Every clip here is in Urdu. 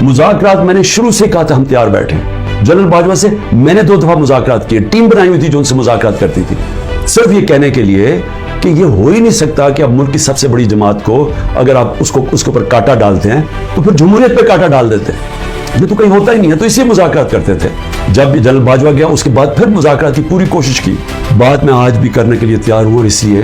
مذاکرات میں نے شروع سے کہا تھا ہم تیار بیٹھے. جنرل باجوہ سے میں نے 2 دفعہ مذاکرات کیے, ٹیم بنائی ہوئی تھی جو ان سے مذاکرات کرتی تھی, صرف یہ کہنے کے لیے کہ یہ ہو ہی نہیں سکتا کہ اب ملک کی سب سے بڑی جماعت کو اگر آپ اس کے اوپر کانٹا ڈالتے ہیں تو پھر جمہوریت پہ کانٹا ڈال دیتے ہیں. یہ تو کہیں ہوتا ہی نہیں ہے, تو اسی مذاکرات کرتے تھے. جب جنرل باجوہ گیا اس کے بعد پھر مذاکرات کی پوری کوشش کی. بات میں آج بھی کرنے کے لیے تیار ہوں, اور اس لیے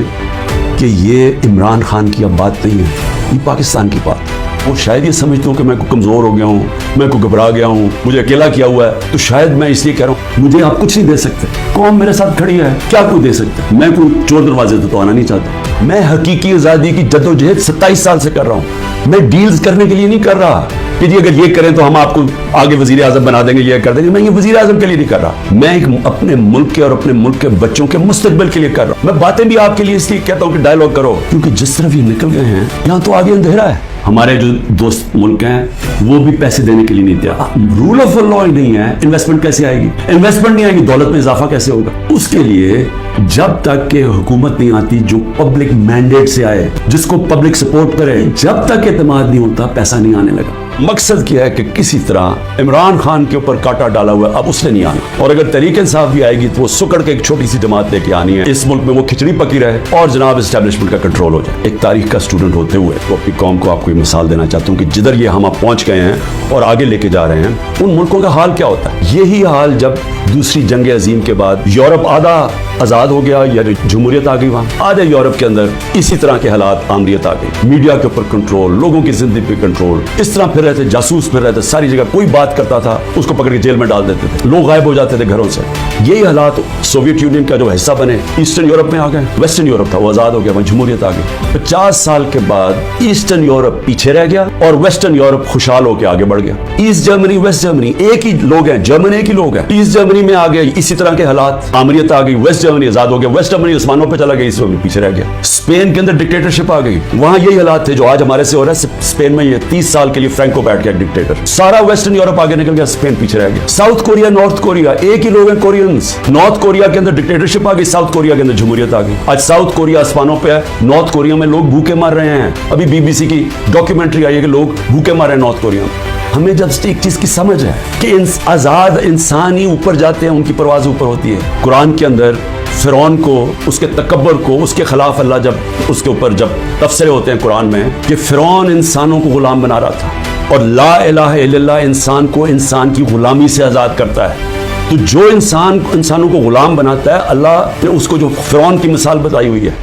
کہ یہ عمران خان کی اب بات نہیں ہے, یہ پاکستان کی بات. وہ شاید یہ سمجھتے ہوں کہ میں کو کمزور ہو گیا ہوں, میں کو گھبرا گیا ہوں, مجھے اکیلا کیا ہوا ہے, تو شاید میں اس لیے کہہ رہا ہوں مجھے آپ کچھ نہیں دے سکتے. قوم میرے ساتھ کھڑی ہے, کیا کوئی دے سکتا ہے؟ میں کوئی چور دروازے تو آنا نہیں چاہتا. میں حقیقی آزادی کی جدوجہد 27 سال سے کر رہا ہوں. میں ڈیلز کرنے کے لیے نہیں کر رہا کہ جی اگر یہ کریں تو ہم آپ کو آگے وزیر اعظم بنا دیں گے, یہ کر دیں گے. میں یہ وزیر اعظم کے لیے نہیں کر رہا, میں اپنے ملک کے اور اپنے ملک کے بچوں کے مستقبل کے لیے کر رہا ہوں. میں باتیں بھی آپ کے لیے اس لیے کہتا ہوں کہ ڈائیلاگ کرو, کیونکہ جس طرف یہ نکل گئے ہیں یہاں تو آگے اندھیرا ہے. ہمارے جو دوست ملک ہیں وہ بھی پیسے دینے کے لیے نہیں دیا. رول آف لا ہی نہیں ہے, انویسٹمنٹ کیسے آئے گی؟ انویسٹمنٹ نہیں آئے گی, دولت میں اضافہ کیسے ہوگا؟ اس کے لیے جب تک کہ حکومت نہیں آتی جو پبلک مینڈیٹ سے آئے, جس کو پبلک سپورٹ کرے, جب تک اعتماد نہیں ہوتا پیسہ نہیں آنے لگا. مقصد کیا ہے کہ کسی طرح عمران خان کے اوپر کانٹا ڈالا ہوا ہے, اب اس نے نہیں آنا. اور اگر تحریک انصاف بھی آئے گی تو وہ سکڑ کے ایک چھوٹی سی جماعت لے کے آنی ہے. اس ملک میں وہ کھچڑی پکی رہے اور جناب اسٹیبلشمنٹ کا کنٹرول ہو جائے. ایک تاریخ کا اسٹوڈنٹ ہوتے ہوئے تو اپنی قوم کو آپ کو یہ مثال دینا چاہتا ہوں کہ جدھر یہ ہم آپ پہنچ گئے ہیں اور آگے لے کے جا رہے ہیں, ان ملکوں کا حال کیا ہوتا ہے. یہی حال جب دوسری جنگ عظیم کے بعد یورپ آدھا آزاد ہو گیا یا جمہوریت آ گئی, وہاں آدھے یورپ کے اندر اسی طرح کے حالات آمریت آ گئی. میڈیا کے اوپر کنٹرول, لوگوں کی زندگی پہ کنٹرول, اس طرح پھر رہتے, جاسوس پھر رہتے ساری جگہ. کوئی بات کرتا تھا اس کو پکڑ کے جیل میں ڈال دیتے تھے, لوگ غائب ہو جاتے تھے گھروں سے. یہی حالات سوویت یونین کا جو حصہ بنے ایسٹرن یورپ میں آ گئے. ویسٹرن یورپ تھا وہ آزاد ہو گیا, وہاں جمہوریت آ گئی. 50 سال کے بعد ایسٹرن یورپ پیچھے رہ گیا اور ویسٹرن یورپ خوشحال ہو کے آگے بڑھ گیا. ایسٹ جرمنی ویسٹ جرمنی ایک ہی لوگ ہیں, جرمن ایک ہی لوگ ہیں. ایسٹ جرمنی میں آ گئے اسی طرح کے حالات, آمریت آ گئی. ویسٹ جرمنی آزاد ہو گیا, ویسٹ جرمنی آسمانوں پہ چلا گیا, اس میں پیچھے رہ گیا. اسپین کے اندر ڈکٹیٹرشپ آ گئی, وہاں یہی حالات تھے جو آج ہمارے سے ہو رہا ہے. اسپین میں یہ 30 سال کے لیے فرینکو بیٹھ گیا ڈکٹیٹر. سارا ویسٹرن یورپ آگے نکل گیا, اسپین پیچھے رہ گیا. ساؤتھ کوریا نارتھ کوریا ایک ہی لوگ ہیں, کوریئنز. نارتھ کوریا کے اندر ڈکٹیٹرشپ آ گئی, ساؤتھ کوریا کے اندر جمہوریت آ گئی. آج ساؤتھ کوریا آسمانوں پہ ہے, نارتھ کوریا میں لوگ بھوکے مر رہے ہیں. ابھی BBC کی ڈاکیومنٹری آئی ہے کہ لوگ بھوکے مر رہے ہیں نارتھ کوریا میں. ہمیں جب ایک چیز کی سمجھ ہے کہ آزاد انسان ہی اوپر جاتے ہیں, ان کی پرواز اوپر ہوتی ہے. قرآن کے اندر فرعون کو, اس کے تکبر کو, اس کے خلاف اللہ جب اس کے اوپر جب تبصرے ہوتے ہیں قرآن میں کہ فرعون انسانوں کو غلام بنا رہا تھا اور لا الہ الا اللہ انسان کو انسان کی غلامی سے آزاد کرتا ہے. تو جو انسانوں کو غلام بناتا ہے, اللہ نے اس کو جو فرعون کی مثال بتائی ہوئی ہے